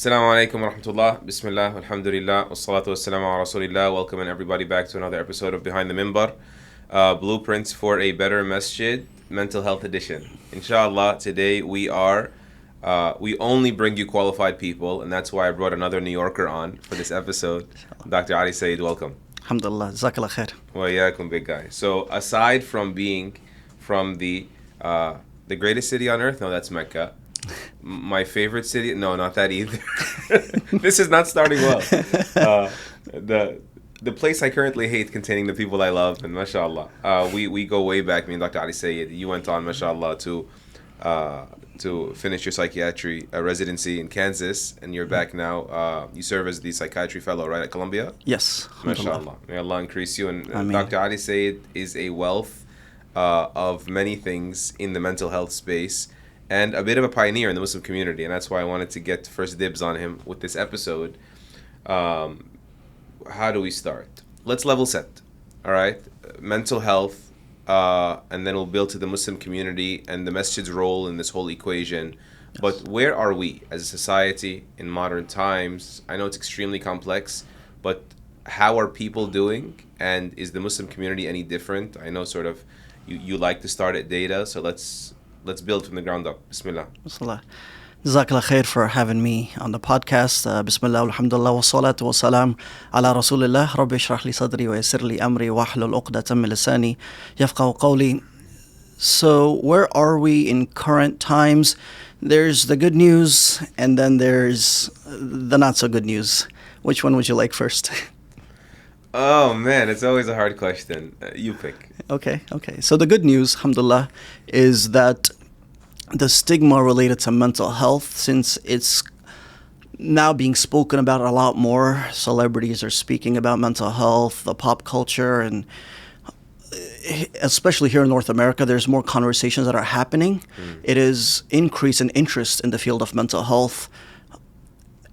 Assalamu alaikum wa rahmatullah. Bismillah, alhamdulillah, wassalatu wassalamu ala rasulillah. Welcoming everybody back to another episode of Behind the Minbar. Blueprints for a Better Masjid, Mental Health Edition. Inshallah, today we only bring you qualified people, and that's why I brought another New Yorker on for this episode. Dr. Ali Syed, welcome. Alhamdulillah, jazakallah khair. Wa iyaakum, big guy. So, aside from being from the greatest city on earth, no, that's Mecca. My favorite city? No, not that either. This is not starting well. The place I currently hate containing the people I love, and mashallah, we go way back. Me and Dr. Ali Syed, you went on, mashallah, to finish your psychiatry residency in Kansas, and you're back now. You serve as the psychiatry fellow, right, at Columbia? Yes. Mashallah. May Allah increase you. And Ameen. Dr. Ali Syed is a wealth of many things in the mental health space, and a bit of a pioneer in the Muslim community, and that's why I wanted to get first dibs on him with this episode. How do we start? Let's level set, all right? Mental health, and then we'll build to the Muslim community and the masjid's role in this whole equation. Yes. But where are we as a society in modern times? I know it's extremely complex, but how are people doing? And is the Muslim community any different? I know sort of you like to start at data, so let's build from the ground up. Bismillah. Bismillah. Jazakallah khair for having me on the podcast. Bismillah, alhamdulillah, wa salatu wa salam ala rasulillah. Rabbi shrah li sadri wa yassir li amri wa hlul uqdatan min lisani yafqahu qawli. So where are we in current times? There's the good news, and then there's the not so good news. Which one would you like first? Oh man, it's always a hard question. You pick. Okay. So the good news, alhamdulillah, is that the stigma related to mental health, since it's now being spoken about a lot more, celebrities are speaking about mental health, the pop culture, and especially here in North America, there's more conversations that are happening. It is increase in interest in the field of mental health,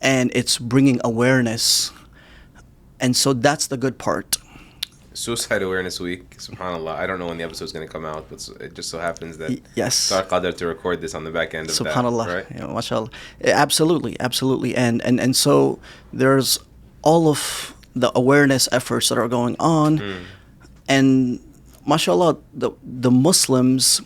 and it's bringing awareness. And so that's the good part. Suicide Awareness Week, subhanAllah. I don't know when the episode's going to come out, but it just so happens that yes, it's our qadr to record this on the back end of subhanAllah, that, right? Yeah, mashallah. Absolutely. And so there's all of the awareness efforts that are going on. And mashallah, the Muslims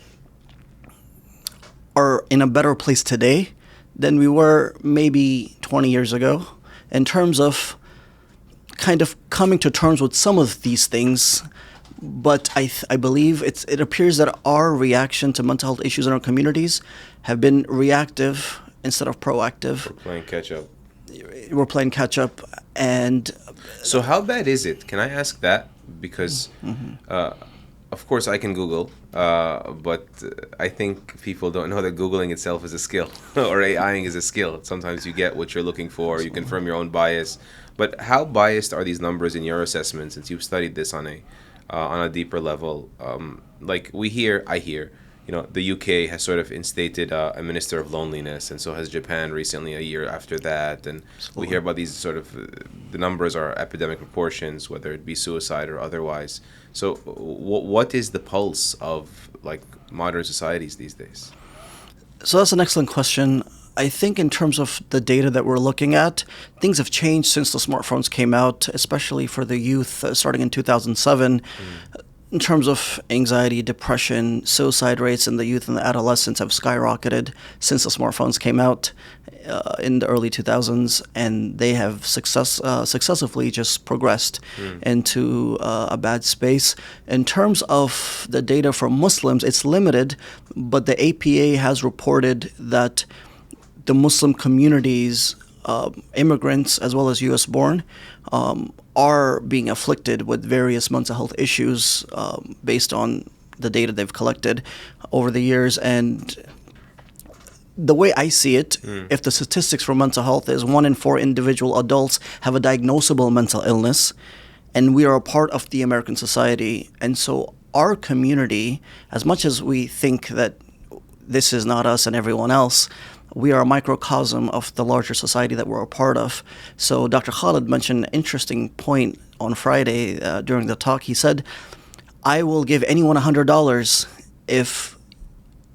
are in a better place today than we were maybe 20 years ago in terms of kind of coming to terms with some of these things, but I believe it appears that our reaction to mental health issues in our communities have been reactive instead of proactive. We're playing catch up, and so how bad is it? Can I ask that? Because of course I can Google, but I think people don't know that Googling itself is a skill or AIing is a skill. Sometimes you get what you're looking for, you confirm your own bias. But how biased are these numbers in your assessment, since you've studied this on a deeper level? Like I hear, the UK has sort of instated a minister of loneliness, and so has Japan recently, a year after that. And we hear about these sort of, the numbers are epidemic proportions, whether it be suicide or otherwise. So what is the pulse of like modern societies these days? So that's an excellent question. I think in terms of the data that we're looking at, things have changed since the smartphones came out, especially for the youth, starting in 2007. In terms of anxiety, depression, suicide rates in the youth and the adolescents have skyrocketed since the smartphones came out in the early 2000s, and they have successively just progressed into a bad space. In terms of the data for Muslims, it's limited, but the APA has reported that the Muslim communities, immigrants as well as U.S.-born, are being afflicted with various mental health issues based on the data they've collected over the years. And the way I see it, if the statistics for mental health is 1 in 4 individual adults have a diagnosable mental illness, and we are a part of the American society, and so our community, as much as we think that this is not us and everyone else, we are a microcosm of the larger society that we're a part of. So Dr. Khalid mentioned an interesting point on Friday during the talk. He said, I will give anyone $100 if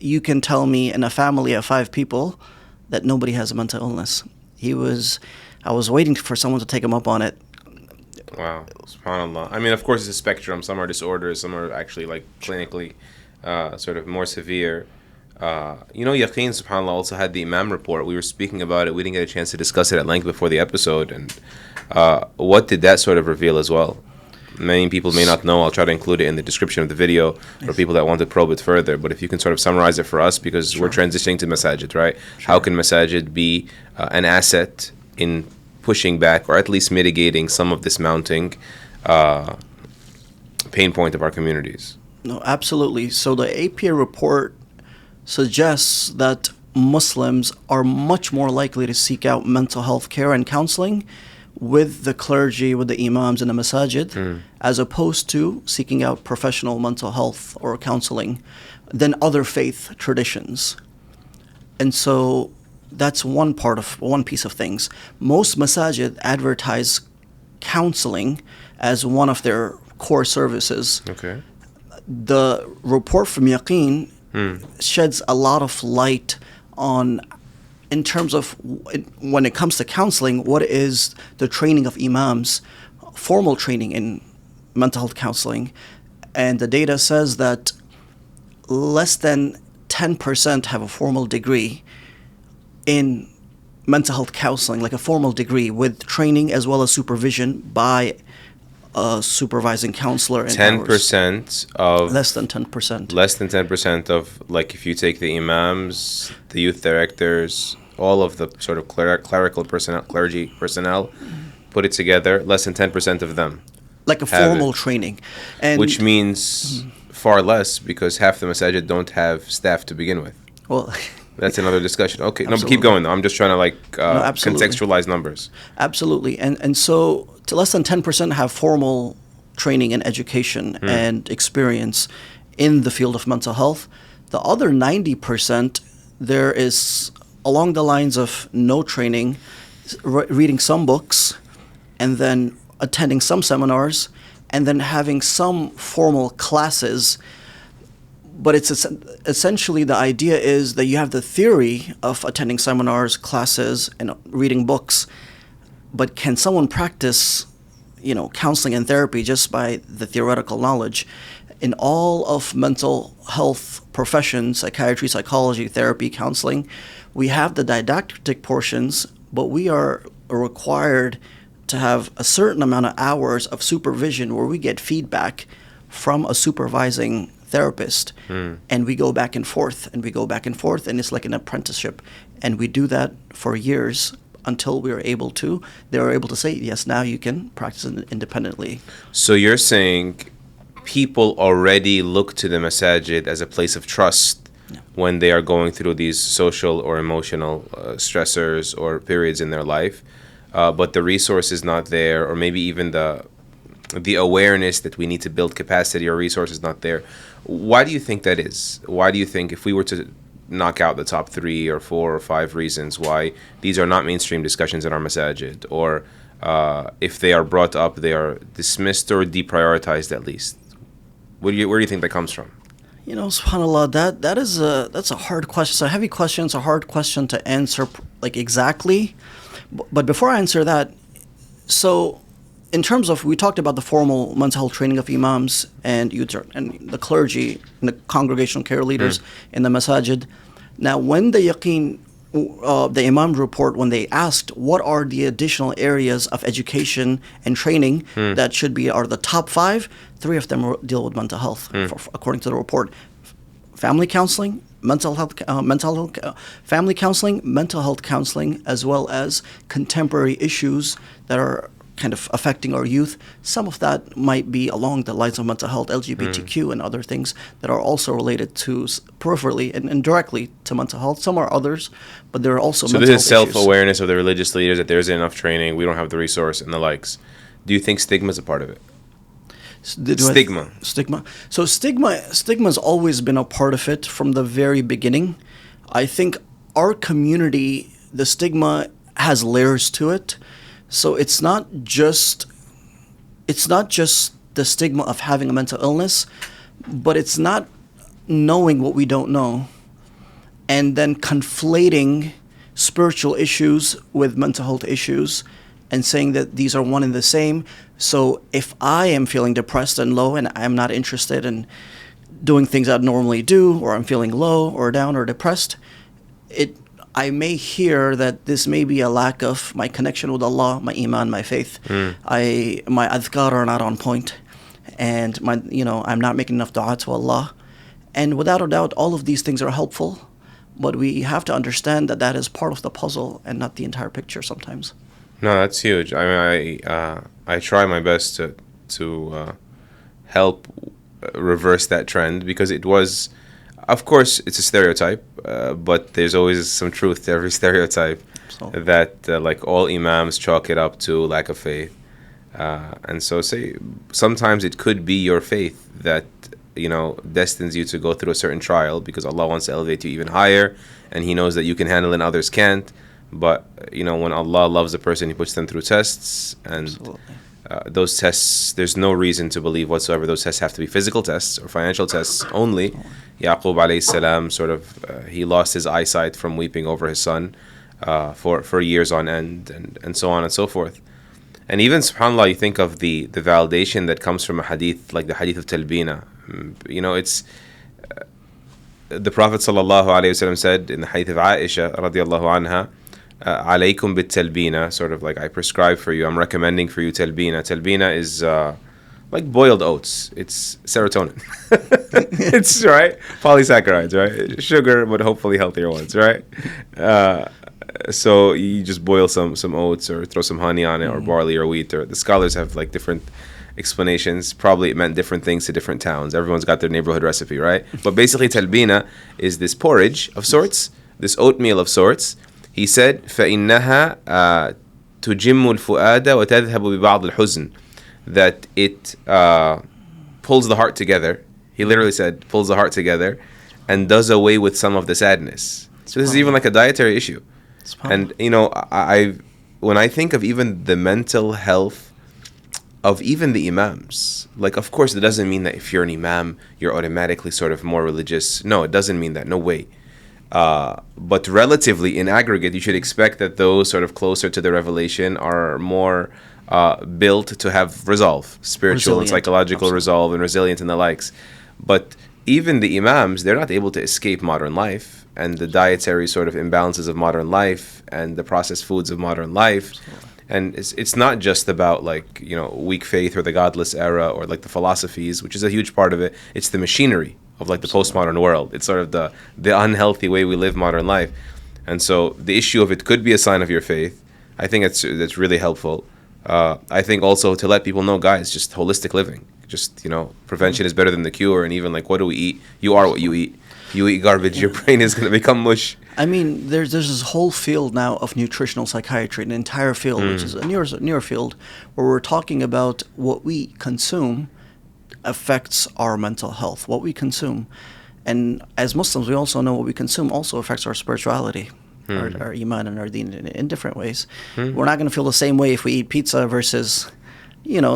you can tell me in a family of 5 people that nobody has a mental illness. I was waiting for someone to take him up on it. Wow, subhanallah. I mean, of course, it's a spectrum. Some are disorders, some are actually like clinically sort of more severe. Yaqeen, subhanAllah, also had the Imam report. We were speaking about it. We didn't get a chance to discuss it at length before the episode. And what did that sort of reveal as well? Many people may not know. I'll try to include it in the description of the video for people that want to probe it further. But if you can sort of summarize it for us, because we're transitioning to masajid, right? How can masajid be an asset in pushing back or at least mitigating some of this mounting pain point of our communities? No, absolutely. So the APA report suggests that Muslims are much more likely to seek out mental health care and counseling with the clergy, with the imams in the masajid, as opposed to seeking out professional mental health or counseling than other faith traditions. And so that's one piece of things. Most masajid advertise counseling as one of their core services. Okay. The report from Yaqeen sheds a lot of light on, in terms of when it comes to counseling, what is the training of imams, formal training in mental health counseling. And the data says that less than 10% have a formal degree in mental health counseling, like a formal degree with training as well as supervision by a supervising counselor. 10% of less than 10%. Less than 10% of, like, if you take the imams, the youth directors, all of the sort of clerical personnel, clergy personnel, put it together, less than 10% of them. Like a formal training. And which means far less, because half the masajid don't have staff to begin with. Well, that's another discussion. Okay, no, but keep going though. I'm just trying to contextualize numbers. Absolutely. And so to less than 10% have formal training and education and experience in the field of mental health. The other 90%, there is along the lines of no training, reading some books, and then attending some seminars, and then having some formal classes. But it's essentially, the idea is that you have the theory of attending seminars, classes, and reading books, but can someone practice, counseling and therapy just by the theoretical knowledge? In all of mental health professions, psychiatry, psychology, therapy, counseling, we have the didactic portions, but we are required to have a certain amount of hours of supervision where we get feedback from a supervising therapist, and we go back and forth, and it's like an apprenticeship, and we do that for years until they're able to say, yes, now you can practice independently. So you're saying people already look to the masajid as a place of trust when they are going through these social or emotional stressors or periods in their life, but the resource is not there, or maybe even the awareness that we need to build capacity or resources not there. Why do you think that is? Why do you think, if we were to knock out the top 3 or 4 or 5 reasons why these are not mainstream discussions in our masajid, or if they are brought up, they are dismissed or deprioritized at least? Where do you think that comes from? SubhanAllah, that's a hard question. It's a heavy question. It's a hard question to answer exactly. But before I answer that, so in terms of, we talked about the formal mental health training of imams and the clergy and the congregational care leaders in the masajid. Now, when the Yaqeen, the Imam report, when they asked what are the additional areas of education and training that are the top 5, 3 of them deal with mental health, according to the report. Family counseling, family counseling, mental health counseling, as well as contemporary issues that are kind of affecting our youth. Some of that might be along the lines of mental health, LGBTQ, and other things that are also related to peripherally and directly to mental health. Some are others, but there are also mental health issues. So this is self-awareness of the religious leaders that there isn't enough training, we don't have the resource, and the likes. Do you think stigma is a part of it? Stigma. So stigma's always been a part of it from the very beginning. I think our community, the stigma has layers to it. So it's not just the stigma of having a mental illness, but it's not knowing what we don't know, and then conflating spiritual issues with mental health issues and saying that these are one and the same. So if I am feeling depressed and low and I'm not interested in doing things I'd normally do, or I'm feeling low or down or depressed, I may hear that this may be a lack of my connection with Allah, my iman, my faith. My adhkar are not on point, and I'm not making enough dua to Allah. And without a doubt, all of these things are helpful, but we have to understand that that is part of the puzzle and not the entire picture sometimes. No, that's huge. I mean, I try my best to help reverse that trend, because it was, of course, it's a stereotype, but there's always some truth to every stereotype. Absolutely. That like all imams chalk it up to lack of faith, and so sometimes it could be your faith that destines you to go through a certain trial, because Allah wants to elevate you even higher, and He knows that you can handle it and others can't. But when Allah loves a person, He puts them through tests, and those tests, there's no reason to believe whatsoever those tests have to be physical tests or financial tests only. Yaqub alayhi salam he lost his eyesight from weeping over his son for years on end, and so on and so forth. And even, subhanAllah, you think of the validation that comes from a hadith, like the hadith of Talbina. It's the Prophet sallallahu alayhi wasallam said in the hadith of Aisha radiallahu anha, alaykum bit talbina, sort of like, I prescribe for you, I'm recommending for you talbina. Talbina is like boiled oats. It's serotonin. It's right, polysaccharides, right? Sugar, but hopefully healthier ones, right? So you just boil some oats or throw some honey on it, or barley or wheat. Or the scholars have like different explanations. Probably it meant different things to different towns. Everyone's got their neighborhood recipe, right? But basically, talbina is this porridge of sorts, this oatmeal of sorts. He said, فَإِنَّهَا تُجِمُّ الْفُؤَادَ وَتَذْهَبُ بِبَعْضِ الْحُزْنِ, that it pulls the heart together. He literally said, pulls the heart together and does away with some of the sadness. So this is even like a dietary issue. And, when I think of even the mental health of even the imams, like, of course, it doesn't mean that if you're an imam, you're automatically sort of more religious. No, it doesn't mean that. No way. But relatively, in aggregate, you should expect that those sort of closer to the revelation are more built to have resolve, spiritual and psychological resolve and resilience and the likes. But even the imams, they're not able to escape modern life and the dietary sort of imbalances of modern life and the processed foods of modern life. And it's not just about like, weak faith or the godless era or like the philosophies, which is a huge part of it. It's the machinery of like the postmodern world. It's sort of the unhealthy way we live modern life. And so the issue of it could be a sign of your faith. I think that's really helpful. I think also to let people know, guys, just holistic living. Just, prevention is better than the cure. And even like, what do we eat? You are what you eat. You eat garbage, your brain is going to become mush. I mean, there's this whole field now of nutritional psychiatry, an entire field, which is a newer field, where we're talking about what we consume affects our mental health, what we consume. And as Muslims, we also know what we consume also affects our spirituality, our iman and our deen in different ways. We're not going to feel the same way if we eat pizza versus,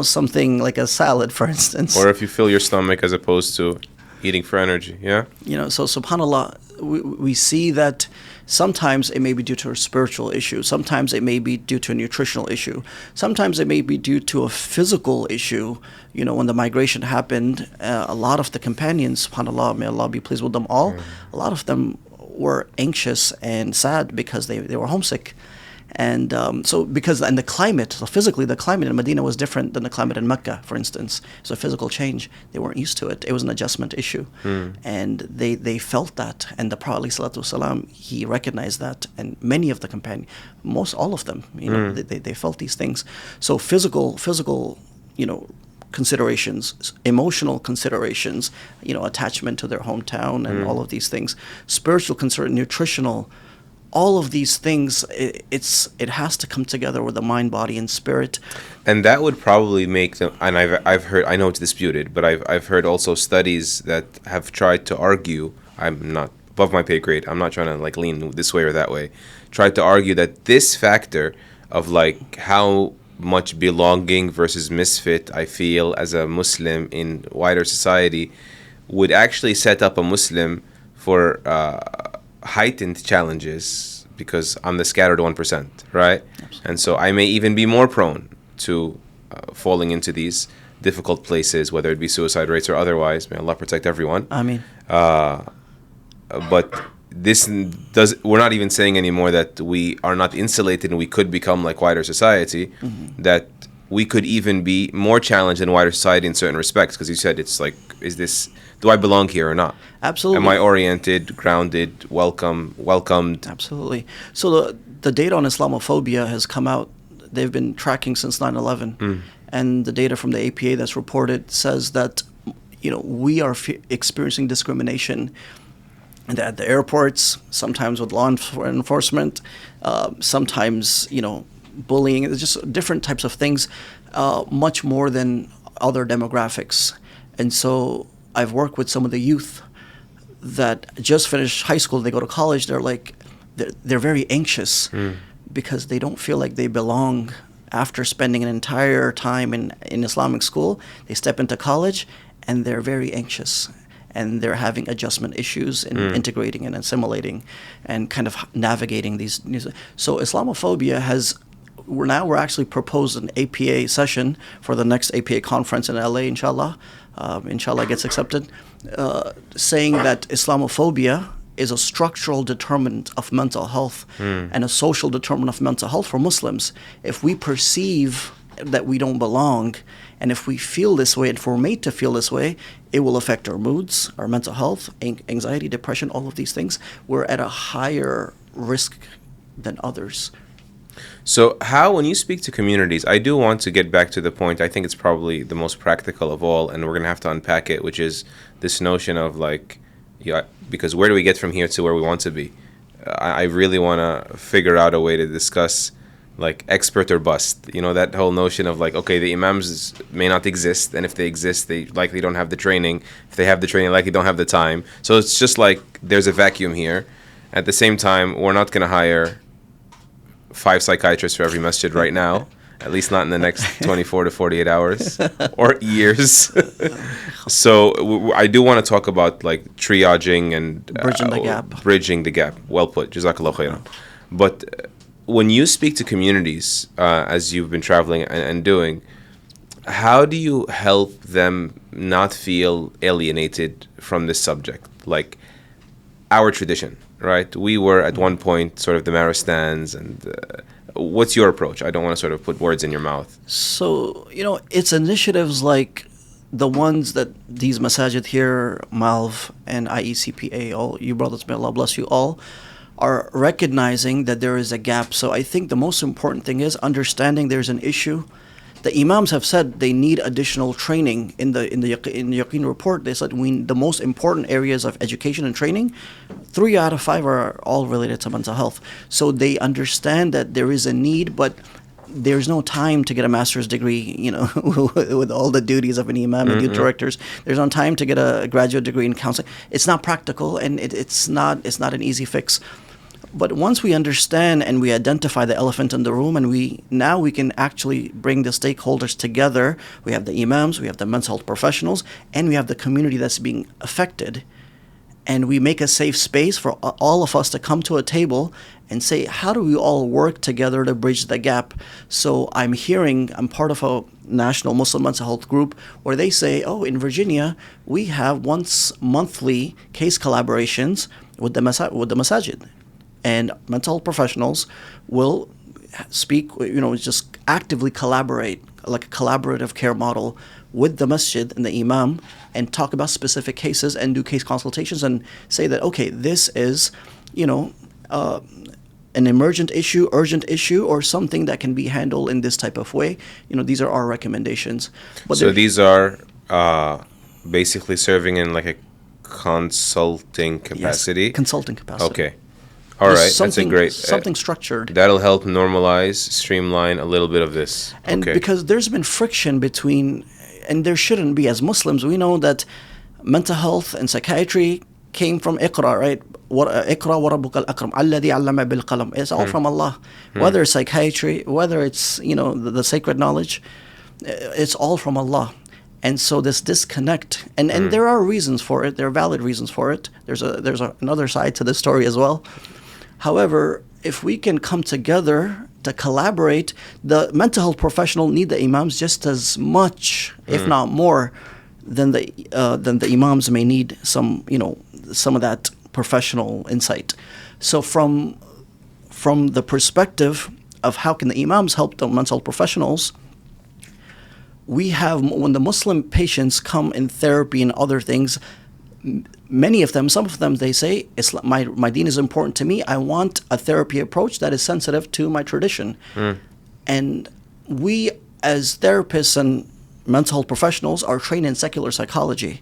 something like a salad, for instance. Or if you fill your stomach as opposed to eating for energy, yeah? So subhanAllah, we see that sometimes it may be due to a spiritual issue. Sometimes it may be due to a nutritional issue. Sometimes it may be due to a physical issue. When the migration happened, a lot of the companions, subhanAllah, may Allah be pleased with them all, a lot of them were anxious and sad because they were homesick. And the climate, so physically the climate in Medina was different than the climate in Mecca, for instance. It's a physical change. They weren't used to it. It was an adjustment issue. And they felt that. And the Prophet ﷺ, he recognized that. And many of the companions, all of them, they felt these things. So physical, considerations, emotional considerations, attachment to their hometown and all of these things, spiritual nutritional, all of these things, it has to come together with the mind, body, and spirit. And that would probably make them. And I've heard. I know it's disputed, but I've heard also studies that have tried to argue. I'm not above my pay grade. I'm not trying to like lean this way or that way. Tried to argue that this factor of like how much belonging versus misfit I feel as a Muslim in wider society would actually set up a Muslim for heightened challenges because I'm the scattered 1%, right? Absolutely. And so I may even be more prone to falling into these difficult places, whether it be suicide rates or otherwise. May Allah protect everyone. I mean, but we're not even saying anymore that we are not insulated and we could become like wider society, that we could even be more challenged than wider society in certain respects, because you said it's like, do I belong here or not? Absolutely. Am I oriented, grounded, welcomed? Absolutely. So the data on Islamophobia has come out. They've been tracking since 9/11, and the data from the APA that's reported says that, we are experiencing discrimination at the airports, sometimes with law enforcement, sometimes bullying. It's just different types of things, much more than other demographics. And so I've worked with some of the youth that just finished high school. They go to college. They're very anxious because they don't feel like they belong after spending an entire time in Islamic school. They step into college and they're very anxious, and they're having adjustment issues in integrating and assimilating and kind of navigating these. So Islamophobia we're actually proposed an APA session for the next APA conference in LA, inshallah. Inshallah gets accepted, saying that Islamophobia is a structural determinant of mental health and a social determinant of mental health for Muslims. If we perceive that we don't belong, and if we feel this way, and if we're made to feel this way, it will affect our moods, our mental health, anxiety, depression, all of these things. We're at a higher risk than others. So when you speak to communities, I do want to get back to the point, I think it's probably the most practical of all, and we're going to have to unpack it, which is this notion of because where do we get from here to where we want to be? I really want to figure out a way to discuss expert or bust, that whole notion of okay, the imams may not exist, and if they exist, they likely don't have the training. If they have the training, likely don't have the time. So it's just there's a vacuum here. At the same time, we're not going to hire 5 psychiatrists for every masjid right now, at least not in the next 24 to 48 hours or years. So I do want to talk about triaging and bridging the gap. Well put. Jazakallah khairan. But when you speak to communities, as you've been traveling and doing, how do you help them not feel alienated from this subject? Our tradition, right? We were at one point sort of the Maristans, and what's your approach? I don't want to sort of put words in your mouth. So, it's initiatives like the ones that these masajid here, Malv and IECPA, all you brothers, may Allah bless you all, are recognizing that there is a gap. So I think the most important thing is understanding there's an issue. The imams have said they need additional training. In the Yaqeen report, they said the most important areas of education and training, 3 out of 5 are all related to mental health. So they understand that there is a need, but there's no time to get a master's degree, with all the duties of an imam and youth directors. There's no time to get a graduate degree in counseling. It's not practical, and it's not an easy fix. But once we understand and we identify the elephant in the room, and we can actually bring the stakeholders together. We have the imams, we have the mental health professionals, and we have the community that's being affected. And we make a safe space for all of us to come to a table and say, how do we all work together to bridge the gap? So I'm part of a national Muslim mental health group where they say, in Virginia, we have once monthly case collaborations with the masajid. And mental health professionals will speak, just actively collaborate, like a collaborative care model with the masjid and the imam, and talk about specific cases and do case consultations and say that, okay, this is, an emergent issue, urgent issue, or something that can be handled in this type of way. These are our recommendations. But so these are basically serving in a consulting capacity? Yes, consulting capacity. Okay. All right, that's a great... something structured. That'll help normalize, streamline a little bit of this. And because there's been friction between, and there shouldn't be, as Muslims, we know that mental health and psychiatry came from Iqra, right? Iqra wa rabbuka al-akram, alladhi allama bil qalam. It's all from Allah. Whether it's psychiatry, whether it's, the sacred knowledge, it's all from Allah. And so this disconnect, and there are reasons for it. There are valid reasons for it. There's another side to this story as well. However, if we can come together to collaborate, the mental health professional need the imams just as much, if not more, than the imams may need some of that professional insight. So from the perspective of how can the imams help the mental health professionals, we have, when the Muslim patients come in therapy and other things, some of them, they say, my deen is important to me. I want a therapy approach that is sensitive to my tradition. And we, as therapists and mental health professionals, are trained in secular psychology.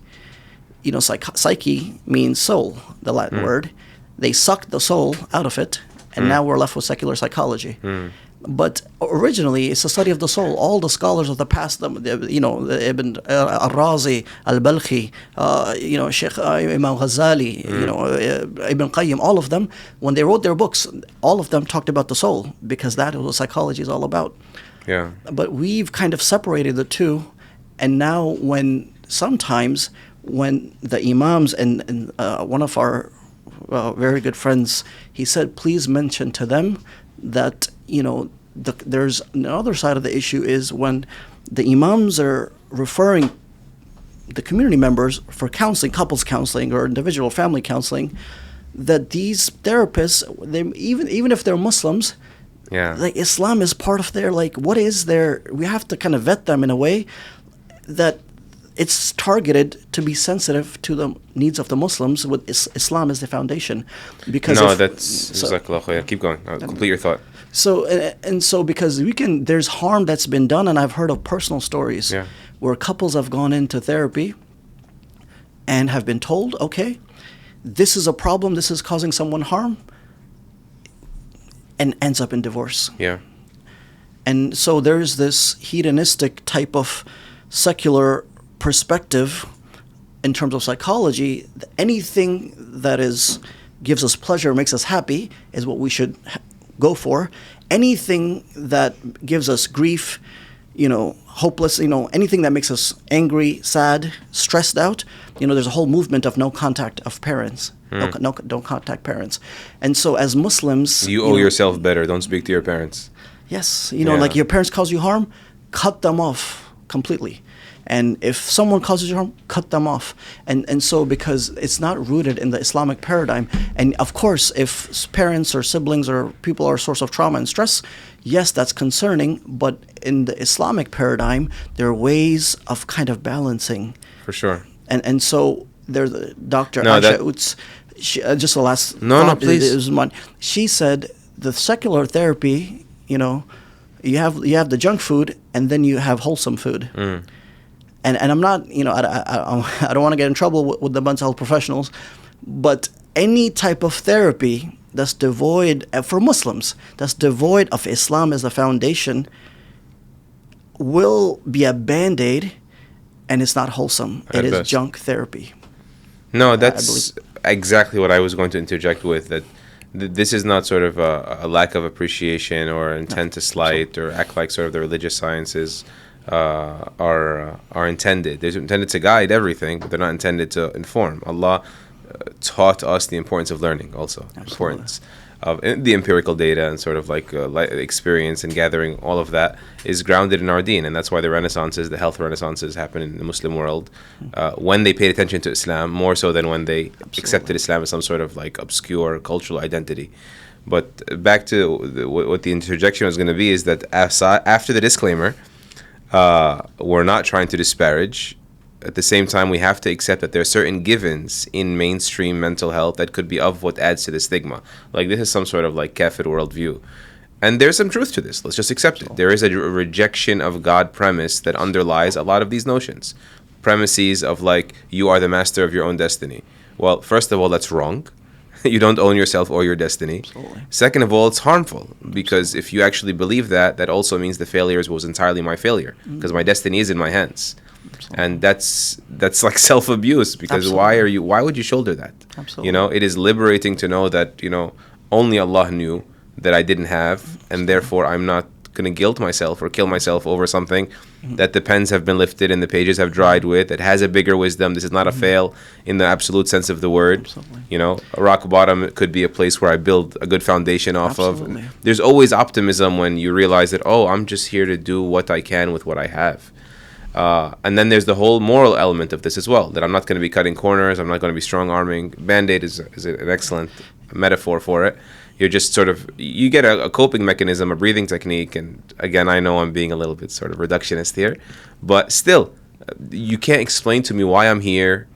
Psyche means soul, the Latin word. They sucked the soul out of it, and now we're left with secular psychology. But originally, it's a study of the soul. All the scholars of the past, Ibn al-Razi, al-Balkhi, Shaykh Imam Ghazali, Ibn Qayyim, all of them, when they wrote their books, all of them talked about the soul, because that is what psychology is all about. Yeah. But we've kind of separated the two, and now sometimes when the imams and one of our very good friends, he said, please mention to them that there's another side of the issue is when the imams are referring the community members for counseling, couples counseling or individual family counseling, that these therapists, even if they're Muslims, like Islam is part of their, we have to kind of vet them in a way that it's targeted to be sensitive to the needs of the Muslims with Islam as the foundation. Because Jazakallah khair. Keep going. Complete your thought. So because there's harm that's been done, and I've heard of personal stories where couples have gone into therapy and have been told, okay, this is a problem, this is causing someone harm, and ends up in divorce. Yeah. And so there's this hedonistic type of secular perspective in terms of psychology. Anything that gives us pleasure, makes us happy, is what we should go for. Anything that gives us grief, hopeless, anything that makes us angry, sad, stressed out, there's a whole movement of no contact of parents. Don't contact parents. And so as Muslims, you owe yourself better. Don't speak to your parents. Yes. Like your parents cause you harm, cut them off completely. And if someone causes you harm, cut them off. And so because it's not rooted in the Islamic paradigm, and of course, if parents or siblings or people are a source of trauma and stress, yes, that's concerning. But in the Islamic paradigm, there are ways of kind of balancing. For sure. And so there's Dr. Aisha Utz, just the last thought, please. She said the secular therapy, you have the junk food, and then you have wholesome food. And I'm not, I don't want to get in trouble with the mental health professionals, but any type of therapy that's devoid, for Muslims, that's devoid of Islam as the foundation, will be a Band-Aid, and it's not wholesome. It is junk therapy. No, that's exactly what I was going to interject with, that this is not sort of a lack of appreciation or intent to slight or act like sort of the religious sciences are intended. They're intended to guide everything, but they're not intended to inform. Allah taught us the importance of learning also. Absolutely. Importance of the empirical data and sort of experience and gathering. All of that is grounded in our deen, and that's why the renaissances, the health renaissances, happen in the Muslim world when they paid attention to Islam more so than when they accepted Islam as some sort of obscure cultural identity. But back to what the interjection was going to be is that after the disclaimer, we're not trying to disparage. At the same time, we have to accept that there are certain givens in mainstream mental health that could be of what adds to the stigma. This is some sort of kafir worldview. And there's some truth to this. Let's just accept it. There is a rejection of God premise that underlies a lot of these notions. Premises of you are the master of your own destiny. Well, first of all, that's wrong. You don't own yourself or your destiny. Absolutely. Second of all, it's harmful, because if you actually believe that, that also means the failures was entirely my failure, because my destiny is in my hands. Absolutely. And that's like self-abuse, because why would you shoulder that? Absolutely. It is liberating to know that only Allah knew that I didn't have, and therefore I'm not going to guilt myself or kill myself over something that the pens have been lifted and the pages have dried with. It has a bigger wisdom. This is not a fail in the absolute sense of the word. Absolutely. You know, a rock bottom could be a place where I build a good foundation off Absolutely. of. There's always optimism when you realize that, oh, I'm just here to do what I can with what I have. And then there's the whole moral element of this as well, that I'm not going to be cutting corners, I'm not going to be strong-arming. Band-Aid is an excellent metaphor for it. You're just sort of, you get a coping mechanism, a breathing technique, and again, I know I'm being a little bit sort of reductionist here, but still, you can't explain to me why I'm here,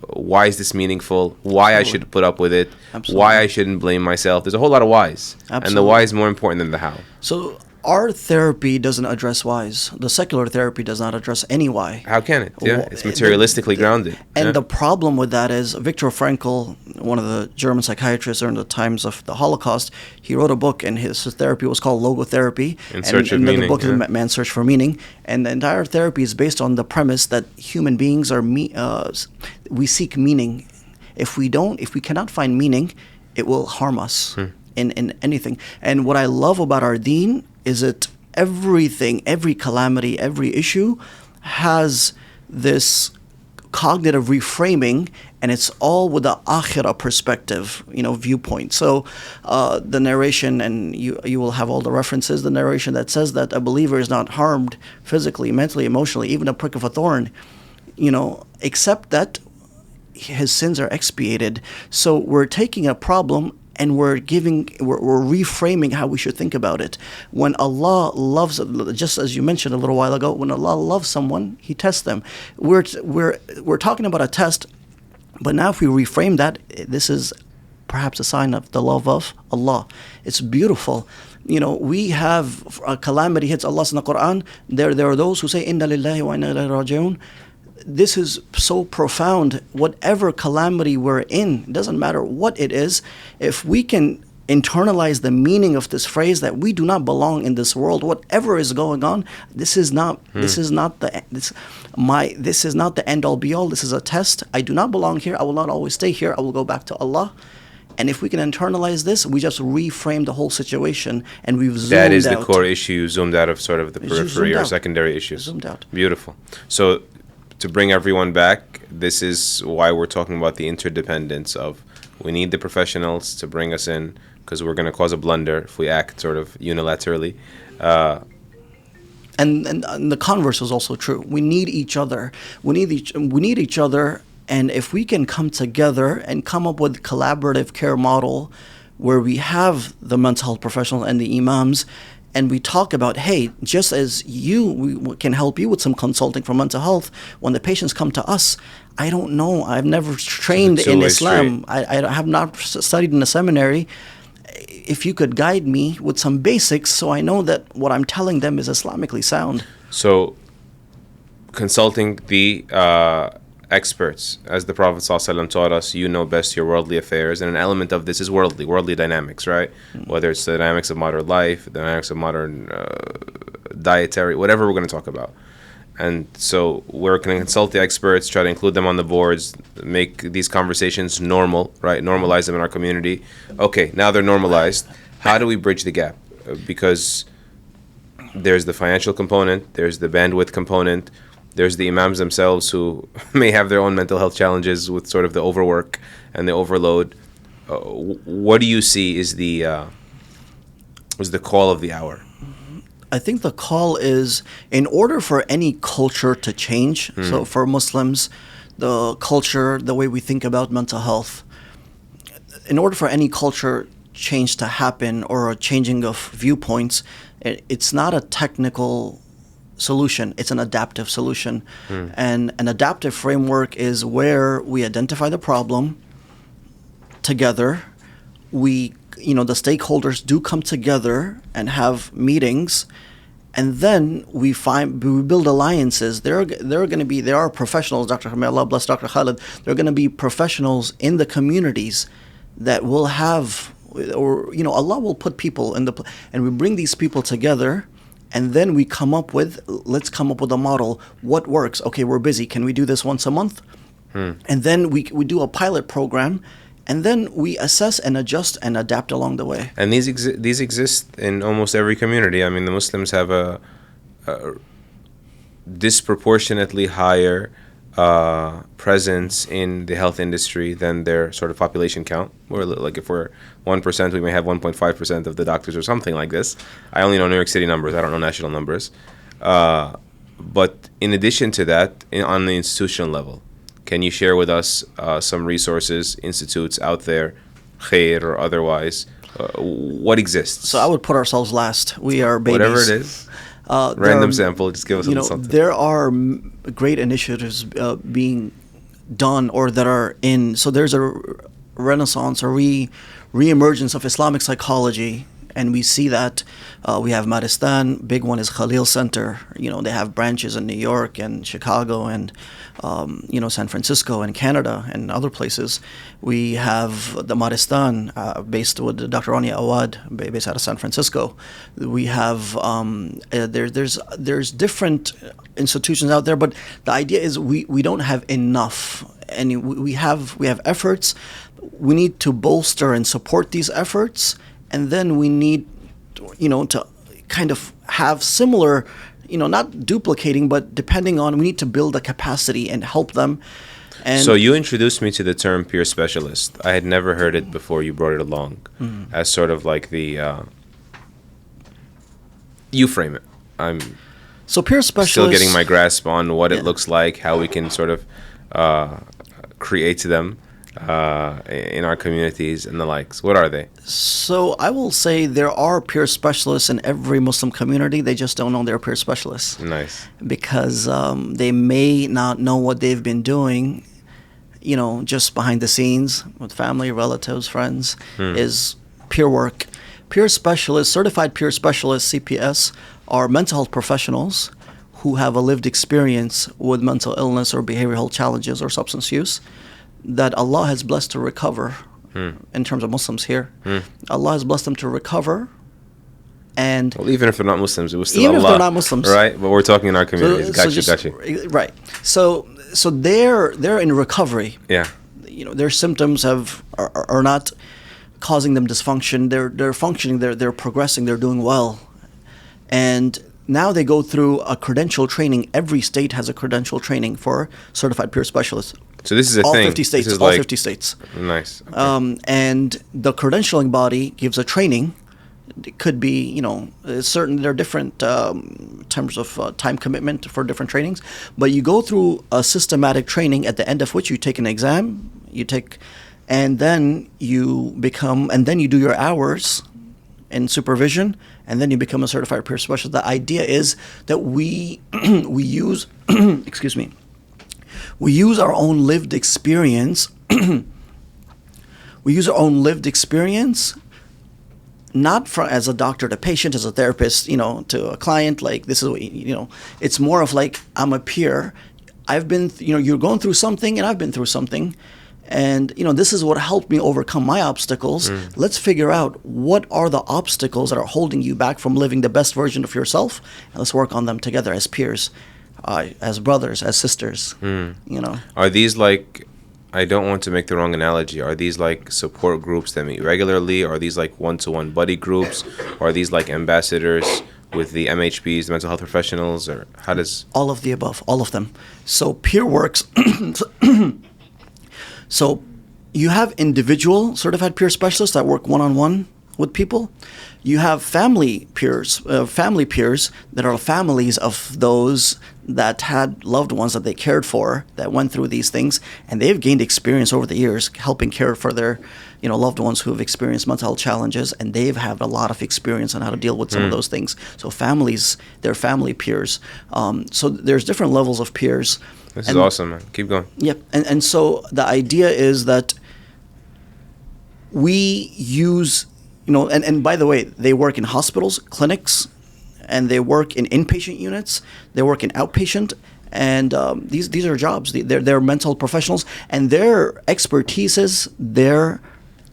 why is this meaningful, why I should put up with it, why I shouldn't blame myself. There's a whole lot of whys, and the why is more important than the how. So our therapy doesn't address whys. The secular therapy does not address any why. How can it? Yeah, it's materialistically grounded. And the problem with that is Viktor Frankl, one of the German psychiatrists during the times of the Holocaust, he wrote a book, and his therapy was called Logotherapy. In Search of Meaning. The book is Man's Search for Meaning. And the entire therapy is based on the premise that human beings are we seek meaning. If we cannot find meaning, it will harm us in anything. And what I love about our deen is that everything, every calamity, every issue has this cognitive reframing, and it's all with the akhirah perspective, viewpoint. So the narration, and you will have all the references, the narration that says that a believer is not harmed physically, mentally, emotionally, even a prick of a thorn, except that his sins are expiated. So we're taking a problem and we're reframing how we should think about it. When Allah loves, just as you mentioned a little while ago, when Allah loves someone, He tests them. We're talking about a test, but now if we reframe that, this is perhaps a sign of the love of Allah. It's beautiful. We have a calamity hits Allah in the Quran. There are those who say, Inna lillahi wa inna ilayhi raji'un. This is so profound. Whatever calamity we're in, it doesn't matter what it is, if we can internalize the meaning of this phrase that we do not belong in this world, whatever is going on, this is not the end all be all. This is a test. I do not belong here. I will not always stay here. I will go back to Allah. And if we can internalize this, we just reframe the whole situation, and we've zoomed out. That is the core issue, zoomed out of sort of the periphery or secondary issues. Zoomed out. Beautiful. So to bring everyone back, this is why we're talking about the interdependence of, we need the professionals to bring us in, because we're going to cause a blunder if we act sort of unilaterally. And the converse is also true. We need each other. We need each other. And if we can come together and come up with a collaborative care model where we have the mental health professionals and the imams, and we talk about, hey, just as we can help you with some consulting for mental health, when the patients come to us, I don't know, I've never trained in Islam, I have not studied in a seminary. If you could guide me with some basics so I know that what I'm telling them is Islamically sound. So consulting the experts, as the Prophet ﷺ taught us, you know best your worldly affairs, and an element of this is worldly dynamics, right? Whether it's the dynamics of modern life, the dynamics of modern dietary, whatever we're going to talk about. And so we're going to consult the experts, try to include them on the boards, make these conversations normal, right? Normalize them in our community. Okay, now they're normalized. How do we bridge the gap? Because there's the financial component, there's the bandwidth component, there's the imams themselves who may have their own mental health challenges with sort of the overwork and the overload. What do you see is the call of the hour? I think the call is, in order for any culture to change, so for Muslims, the culture, the way we think about mental health, in order for any culture change to happen or a changing of viewpoints, it's not a technical solution, it's an adaptive solution. And an adaptive framework is where we identify the problem together, the stakeholders do come together and have meetings, and then we build alliances. There are professionals, may Allah bless Dr. Khalid, there are going to be professionals in the communities that will have, Allah will put people and we bring these people together, and then let's come up with a model. What works? Okay, we're busy. Can we do this once a month? And then we do a pilot program. and then we assess and adjust and adapt along the way. And these exist in almost every community. I mean, the Muslims have a disproportionately higher presence in the health industry than their sort of population count. Or like if we're 1%, we may have 1.5% of the doctors or something like this. I only know New York City numbers. I don't know national numbers. But in addition to that, on the institutional level, can you share with us some resources, institutes out there, khair or otherwise? What exists? So I would put ourselves last. We are babies. Whatever it is. Random sample, just give us a little something. There are great initiatives being done or that are in. So there's a renaissance or re-emergence of Islamic psychology, and we see that. We have Maristan, big one is Khalil Center. They have branches in New York and Chicago and San Francisco and Canada and other places. We have the Maristan, based with Dr. Rania Awad, based out of San Francisco. We have there's different institutions out there, but the idea is we don't have enough, and we have efforts. We need to bolster and support these efforts, and then we need to kind of have similar, not duplicating, but depending on, we need to build a capacity and help them. And so you introduced me to the term peer specialist. I had never heard it before you brought it along, as sort of like the, you frame it. I'm so peer specialist, still getting my grasp on what it looks like, how we can sort of create them in our communities and the likes. What are they? So I will say there are peer specialists in every Muslim community. They just don't know they're peer specialists. Nice. Because they may not know what they've been doing, just behind the scenes with family, relatives, friends, is peer work. Peer specialists, certified peer specialists, CPS, are mental health professionals who have a lived experience with mental illness or behavioral challenges or substance use that Allah has blessed to recover. In terms of Muslims here, Allah has blessed them to recover. And well, even if they're not Muslims, it was still even Allah, if they're not Muslims, right? But we're talking in our communities. Gotcha. Right. So they're in recovery. Yeah. Their symptoms are not causing them dysfunction. They're functioning. They're progressing. They're doing well. And now they go through a credential training. Every state has a credential training for certified peer specialists. So this is a all thing. 50 states. This is All like, 50 states. Nice. Okay. And the credentialing body gives a training. It could be, there are different terms of time commitment for different trainings. But you go through a systematic training at the end of which you take an exam. And then you do your hours in supervision, and then you become a certified peer specialist. The idea is that we use, excuse me, we use our own lived experience. We use our own lived experience, not as a doctor to patient, as a therapist, to a client. Like, this is what, it's more of like, I'm a peer. I've been, you're going through something and I've been through something. And, this is what helped me overcome my obstacles. Let's figure out what are the obstacles that are holding you back from living the best version of yourself. And let's work on them together as peers, as brothers, as sisters, Are these like, I don't want to make the wrong analogy, are these like support groups that meet regularly? Are these like one-to-one buddy groups? Or are these like ambassadors with the MHPs, the mental health professionals? Or how does... All of the above, all of them. So peer works... So you have individual certified peer specialists that work one-on-one with people. You have family peers that are families of those that had loved ones that they cared for that went through these things, and they've gained experience over the years helping care for their loved ones who have experienced mental health challenges, and they've had a lot of experience on how to deal with some of those things. So families, they're family peers. So there's different levels of peers. This is awesome, man. Keep going. Yep. And so the idea is that we use, and by the way, they work in hospitals, clinics, and they work in inpatient units. They work in outpatient. And these are jobs. They're mental professionals, and their expertise is their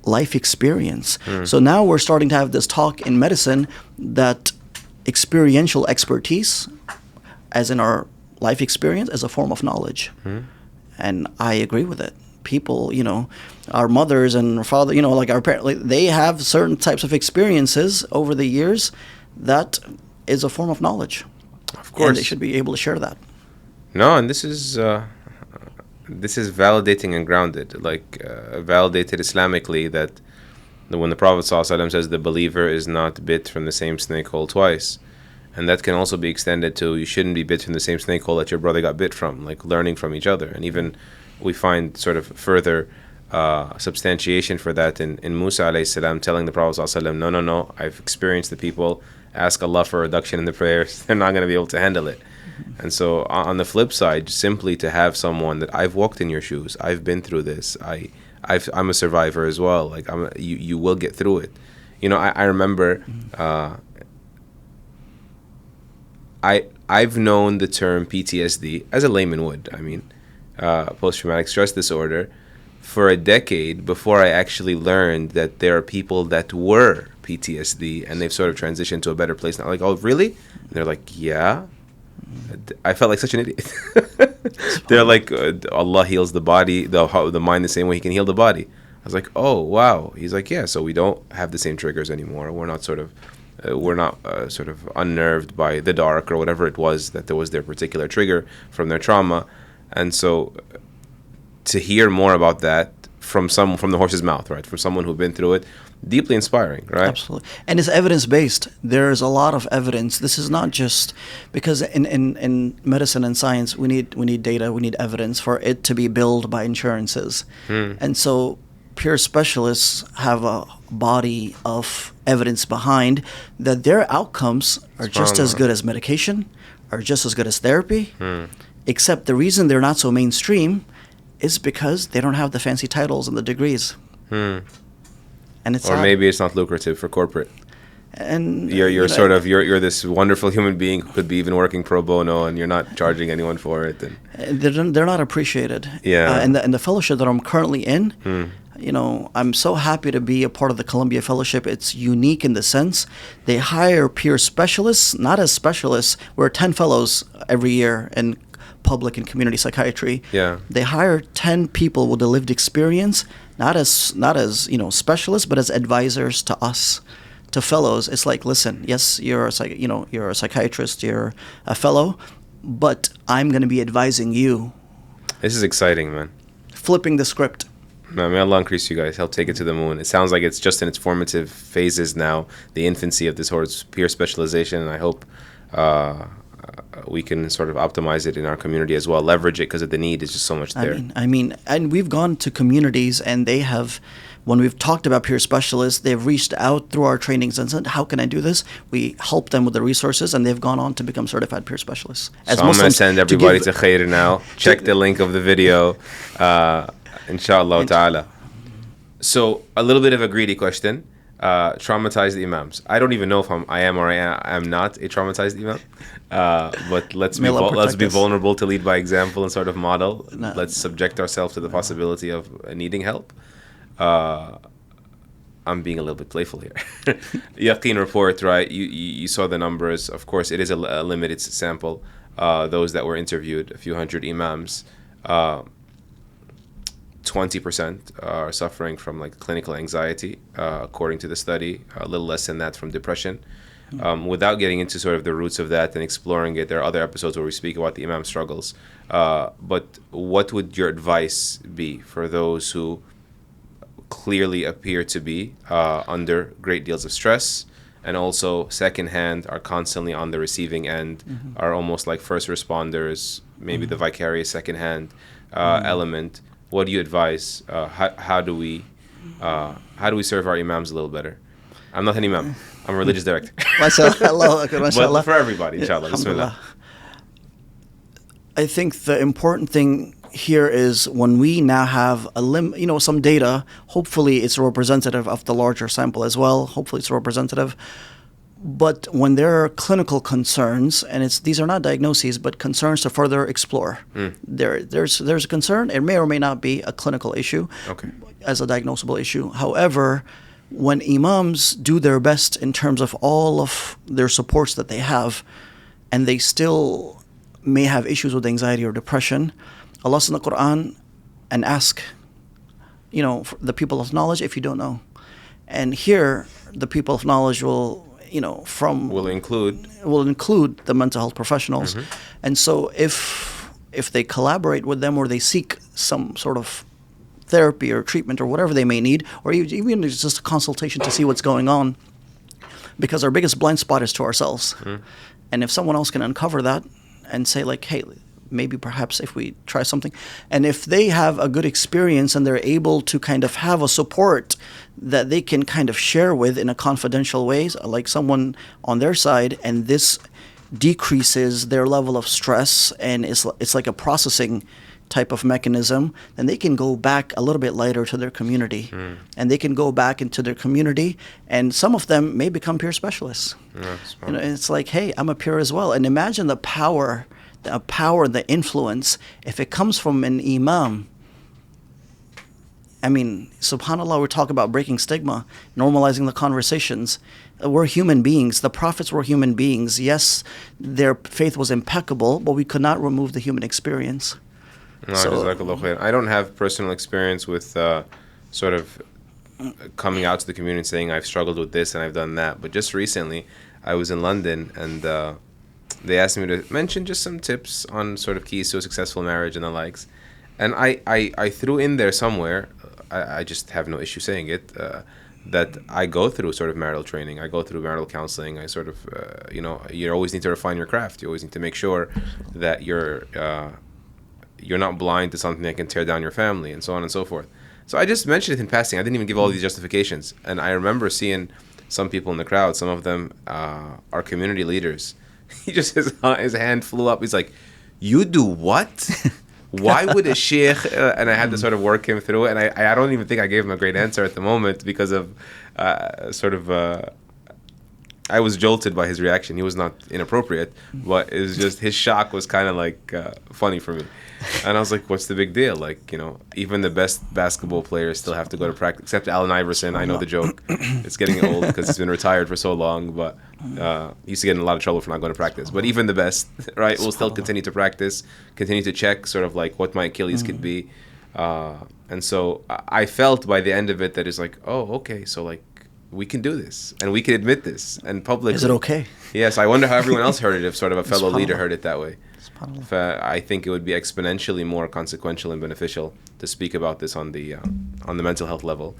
life experience. So now we're starting to have this talk in medicine that experiential expertise, as in our life experience, as a form of knowledge. And I agree with it, people, our mothers and our father, like our parents, like they have certain types of experiences over the years that is a form of knowledge. Of course. And they should be able to share that. No, and this is validating and grounded, like validated Islamically, that when the Prophet ﷺ says the believer is not bit from the same snake hole twice, and that can also be extended to you shouldn't be bit from the same snake hole that your brother got bit from, like learning from each other. And even we find sort of further substantiation for that in Musa alayhi salam telling the Prophet ﷺ, no, I've experienced the people, ask Allah for a reduction in the prayers, they're not going to be able to handle it. And so on the flip side, simply to have someone that I've walked in your shoes, I've been through this, I'm a survivor as well. Like you will get through it. I remember I've known the term PTSD as a layman would. I mean, post-traumatic stress disorder, for a decade before I actually learned that there are people that were PTSD and they've sort of transitioned to a better place now. Like, oh, really? And they're like, yeah. I felt like such an idiot. They're like, Allah heals the body, the mind the same way He can heal the body. I was like, oh, wow. He's like, yeah, so we don't have the same triggers anymore. We're not sort of unnerved by the dark or whatever it was that there was their particular trigger from their trauma. And so to hear more about that from the horse's mouth, right, from someone who's been through it, deeply inspiring, right? Absolutely. And it's evidence-based. There's a lot of evidence. This is not just because in medicine and science, we need data, we need evidence for it to be billed by insurances. And so pure specialists have a body of evidence behind that their outcomes are just as good as medication, are just as good as therapy, except the reason they're not so mainstream is because they don't have the fancy titles and the degrees. And it's maybe it's not lucrative for corporate. And you're you're this wonderful human being who could be even working pro bono, and you're not charging anyone for it. And they're not appreciated. Yeah. And the fellowship that I'm currently in, I'm so happy to be a part of the Columbia Fellowship. It's unique in the sense they hire peer specialists, not as specialists. We're 10 fellows every year in public and community psychiatry. Yeah. They hire 10 people with a lived experience, not as specialists, but as advisors to us, to fellows. It's like, listen, yes, you're a psychiatrist, you're a fellow, but I'm going to be advising you. This is exciting, man. Flipping the script. No, may Allah increase you guys. Help take it to the moon. It sounds like it's just in its formative phases now, the infancy of this peer specialization, and I hope we can sort of optimize it in our community as well, leverage it, because the need is just so much there. I mean, and we've gone to communities and they have, when we've talked about peer specialists, they've reached out through our trainings and said, how can I do this? We help them with the resources and they've gone on to become certified peer specialists. As so Muslims, I'm going to send everybody to Khair now. Check the link of the video, inshallah ta'ala. So a little bit of a greedy question. Traumatize the imams. I don't even know if I am or I am not a traumatized imam, but let's be vulnerable to lead by example and sort of model. No. Let's subject ourselves to the possibility of needing help. I'm being a little bit playful here. Yaqeen report, right? You saw the numbers. Of course, it is a limited sample. Those that were interviewed, a few hundred imams. 20% are suffering from like clinical anxiety, according to the study. A little less than that from depression. Without getting into sort of the roots of that and exploring it, there are other episodes where we speak about the imam struggles. But what would your advice be for those who clearly appear to be under great deals of stress, and also secondhand are constantly on the receiving end, are almost like first responders, maybe the vicarious secondhand element? What do you advise? How do we serve our imams a little better? I'm not an imam. I'm a religious director. But for everybody, inshallah. Bismillah. I think the important thing here is when we now have some data, hopefully it's representative of the larger sample as well. Hopefully it's representative. But when there are clinical concerns, and these are not diagnoses, but concerns to further explore. There's a concern. It may or may not be a clinical issue as a diagnosable issue. However, when imams do their best in terms of all of their supports that they have, and they still may have issues with anxiety or depression, Allah says in the Quran, and ask, the people of knowledge if you don't know. And here, the people of knowledge will, Will include. the mental health professionals. And so if they collaborate with them or they seek some sort of therapy or treatment or whatever they may need, or even just a consultation to see what's going on, because our biggest blind spot is to ourselves. And if someone else can uncover that and say like, hey, maybe perhaps if we try something, and if they have a good experience and they're able to kind of have a support that they can kind of share with in a confidential way, like someone on their side, and this decreases their level of stress and it's like a processing type of mechanism, then they can go back a little bit later to their community. And they can go back into their community, and some of them may become peer specialists. It's like, hey, I'm a peer as well. And imagine the power, the influence, if it comes from an imam. I mean, subhanAllah, we talk about breaking stigma, normalizing the conversations. We're human beings. The prophets were human beings. Yes, their faith was impeccable, but we could not remove the human experience. No, I don't have personal experience with sort of coming out to the community and saying I've struggled with this and I've done that. But just recently, I was in London and they asked me to mention just some tips on sort of keys to a successful marriage and the likes. And I threw in there somewhere, I just have no issue saying it, that I go through sort of marital training. I go through marital counseling. I sort of, you always need to refine your craft. You always need to make sure that you're not blind to something that can tear down your family and so on and so forth. So I just mentioned it in passing. I didn't even give all these justifications. And I remember seeing some people in the crowd, some of them are community leaders. He just, his hand flew up. He's like, you do what? Why would a sheikh? And I had to sort of work him through it. And I don't even think I gave him a great answer at the moment because of I was jolted by his reaction. He was not inappropriate, but it was just his shock was kind of like funny for me. And I was like, what's the big deal? Like, even the best basketball players still have to go to practice, except Allen Iverson. I know the joke. It's getting old because he's been retired for so long, but he used to get in a lot of trouble for not going to practice. But even the best, right, will still continue to practice, continue to check sort of like what my Achilles could be. And so I felt by the end of it that it's like, oh, okay, so like, we can do this, and we can admit this, and publicly. Is it okay? Yes, I wonder how everyone else heard it, if sort of a fellow leader heard it that way. I think it would be exponentially more consequential and beneficial to speak about this on the mental health level.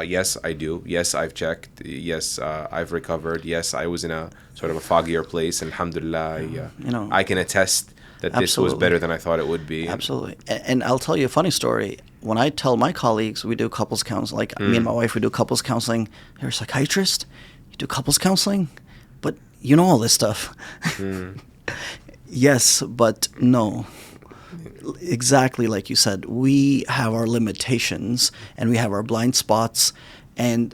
Yes, I do. Yes, I've checked. Yes, I've recovered. Yes, I was in a sort of a foggier place, and alhamdulillah, I can attest that this was better than I thought it would be. Absolutely. And I'll tell you a funny story. When I tell my colleagues we do couples counseling, like me and my wife, we do couples counseling, you're a psychiatrist? You do couples counseling? But you know all this stuff. Yes, but no. Exactly like you said. We have our limitations and we have our blind spots. And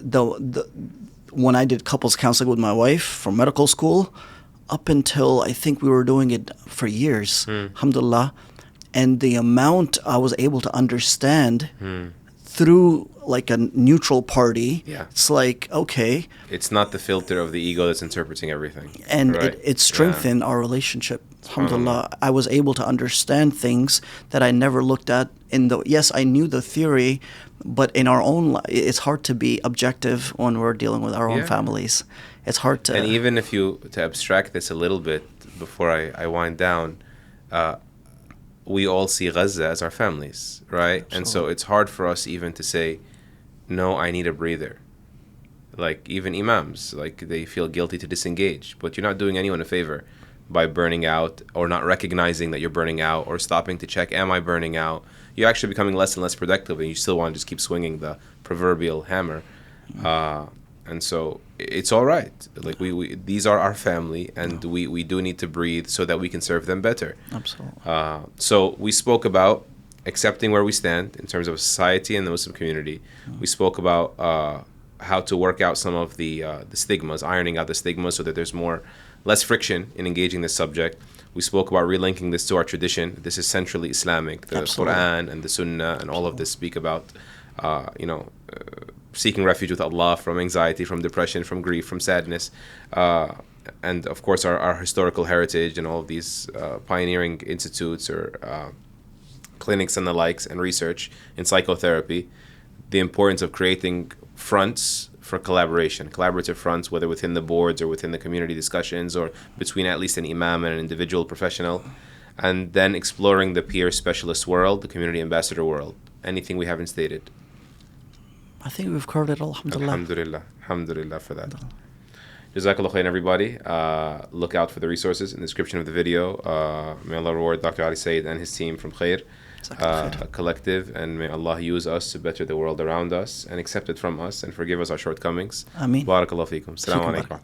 when I did couples counseling with my wife from medical school, up until I think we were doing it for years, alhamdulillah, and the amount I was able to understand through like a neutral party, it's like, okay. It's not the filter of the ego that's interpreting everything. And right? it strengthened our relationship. Alhamdulillah, I was able to understand things that I never looked at yes, I knew the theory, but in our own life, it's hard to be objective when we're dealing with our own families. It's hard to... And even if to abstract this a little bit before I wind down, we all see Gaza as our families, right? Absolutely. And so it's hard for us even to say, no, I need a breather. Like even imams, like they feel guilty to disengage, but you're not doing anyone a favor by burning out or not recognizing that you're burning out or stopping to check, am I burning out? You're actually becoming less and less productive and you still want to just keep swinging the proverbial hammer. And so it's all right. Like we these are our family, and we do need to breathe so that we can serve them better. Absolutely. So we spoke about accepting where we stand in terms of society and the Muslim community. We spoke about how to work out some of the stigmas, ironing out the stigmas so that there's less friction in engaging this subject. We spoke about relinking this to our tradition. This is centrally Islamic. The Quran and the Sunnah and all of this speak about, seeking refuge with Allah from anxiety, from depression, from grief, from sadness, and of course our historical heritage and all of these pioneering institutes or clinics and the likes and research in psychotherapy, the importance of creating fronts for collaboration, collaborative fronts, whether within the boards or within the community discussions or between at least an imam and an individual professional, and then exploring the peer specialist world, the community ambassador world. Anything we haven't stated? I think we've covered it all. Alhamdulillah. Alhamdulillah. Alhamdulillah for that. Jazakallah khair, everybody. Look out for the resources in the description of the video. May Allah reward Dr. Ali Syed and his team from Khair, a collective, and may Allah use us to better the world around us and accept it from us and forgive us our shortcomings. Ameen. Barakallahu feekum. Assalamu alaikum.